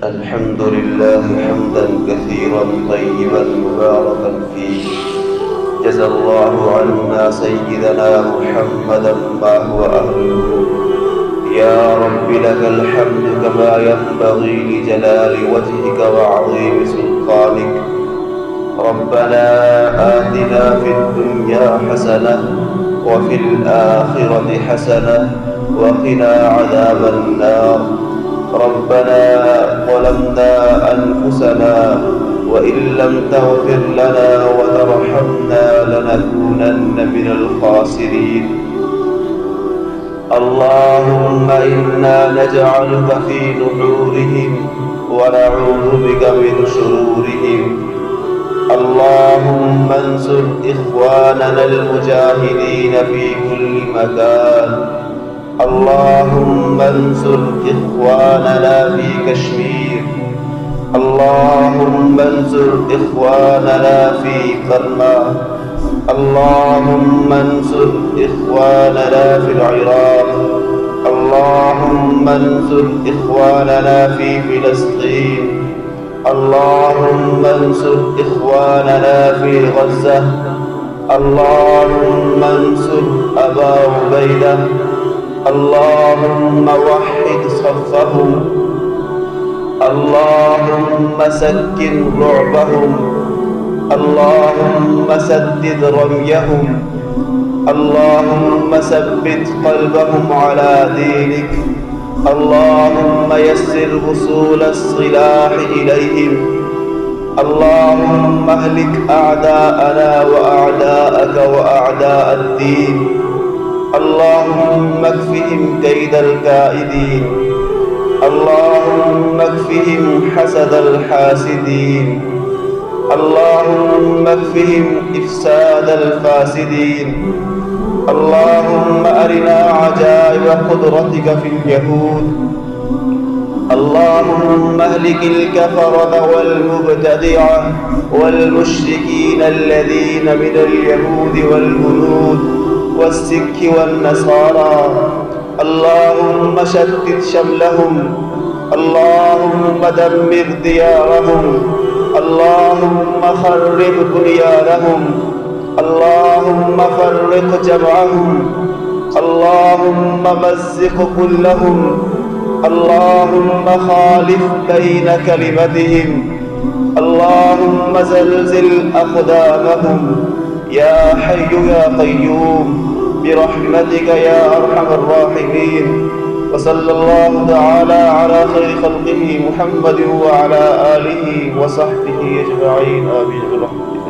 الحمد لله حمدا كثيرا طيبا مباركا فيه. جزى الله عنا سيدنا محمدا ما هو أهله. يا رب لك الحمد كما ينبغي لجلال وجهك وعظيم سلطانك. ربنا آتنا في الدنيا حسنة وفي الآخرة حسنة وقنا عذاب النار. ربنا ظلمنا أنفسنا وإن لم تغفر لنا وترحمنا لنكونن من الخاسرين. اللهم إنا نجعلك في نحورهم ونعوذ بك من شرورهم. اللهم انصر إخواننا المجاهدين في كل مكان. اللهم انصر إخواننا في كشمير. اللهم انصر إخواننا في برما. اللهم انصر إخواننا في العراق. اللهم انصر إخواننا في فلسطين. اللهم انصر إخواننا في غزة. اللهم انصر أبا عبيدة. اللهم وحد صفهم. اللهم سكن رعبهم. اللهم سدد رميهم. اللهم ثبت قلبهم على دينك. اللهم يسر وصول السلاح إليهم. اللهم اهلك أعداءنا وأعداءك وأعداء الدين. اللهم اكفهم كيد الكائدين. اللهم اكفهم حسد الحاسدين. اللهم اكفهم إفساد الفاسدين. اللهم أرنا عجائب قدرتك في اليهود. اللهم اهلك الكفرة والمبتدعة والمشركين الذين من اليهود والهنود والسك والنصارى. اللهم شتت شملهم. اللهم دمر ديارهم. اللهم خرب بنيانهم. اللهم فرق جمعهم. اللهم مزق كلهم. اللهم خالف بين كلمتهم. اللهم زلزل أقدامهم. يا حي يا قيوم برحمتك يا أرحم الراحمين. وصلى الله تعالى على خير خلقه محمد وعلى آله وصحبه أجمعين. آمين برحمتك.